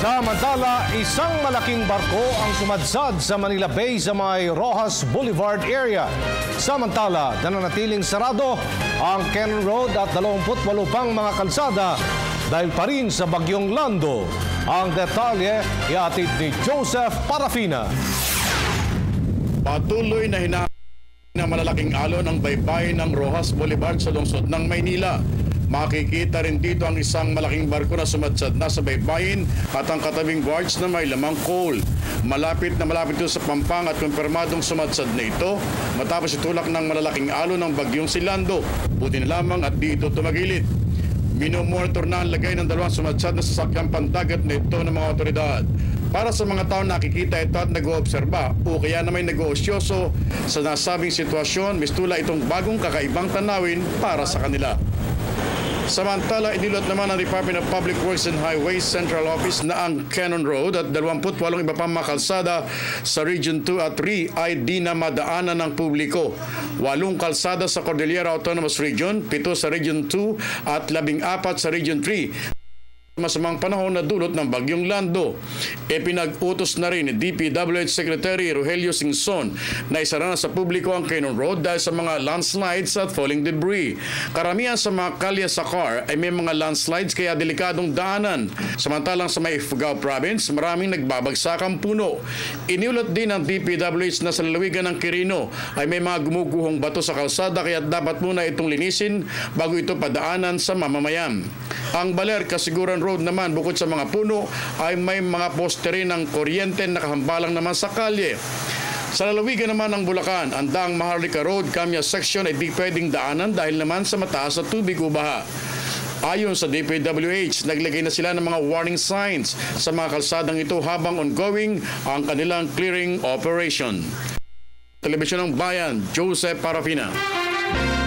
Samantala, isang malaking barko ang sumadsad sa Manila Bay sa may Rojas Boulevard area. Samantala, nananatiling sarado ang Cannon Road at 28 pang mga kalsada dahil pa rin sa bagyong Lando. Ang detalye iatid ni Joseph Parafina. Patuloy na hinahanap ng malalaking alon ng baybayin ng Rojas Boulevard sa lungsod ng Maynila. Makikita rin dito ang isang malaking barko na sumadsad na sa baybayin at ang katabing barge na may lamang coal. Malapit ito sa Pampanga at kumpirmadong sumadsad na ito matapos itulak ng malalaking alon ng bagyong Lando. Buti na lamang at dito tumagilid. Minomonitor na ang lagay ng dalawang sumadsad na sasakyang pandagat na ito ng mga otoridad. Para sa mga tao nakikita ito at nag-oobserba o kaya na may nag-oosyoso sa nasabing sitwasyon, mistula itong bagong kakaibang tanawin para sa kanila. Samantala, iniluat naman ng Department of Public Works and Highways Central Office na ang Cannon Road at 28 iba pang mga kalsada sa Region 2 at 3 ay di na madaanan ng publiko. 8 kalsada sa Cordillera Autonomous Region, 7 sa Region 2 at 14 sa Region 3. Masamang panahon na dulot ng bagyong Lando. Pinag-utos na rin ni DPWH Secretary Rogelio Singson na isara na sa publiko ang Cannon Road dahil sa mga landslides at falling debris. Karamihan sa mga kalye sa Car ay may mga landslides kaya delikadong daanan. Samantalang sa may Ifugao Province, maraming nagbabagsakang puno. Iniulat din ng DPWH na sa lalawigan ng Quirino ay may mga gumuguhong bato sa kalsada kaya dapat muna itong linisin bago ito padaanan sa mamamayan. Ang Baler Kasiguran Road naman bukod sa mga puno ay may mga poste rin ng kuryente nakahambalang naman sa kalye. Sa lalawigan naman ng Bulacan, ang daang Maharlika Road, Camia Section ay di pwedeng daanan dahil naman sa mataas na tubig o baha. Ayon sa DPWH, naglagay na sila ng mga warning signs sa mga kalsadang ito habang ongoing ang kanilang clearing operation. Telebisyon ng Bayan, Joseph Parafina.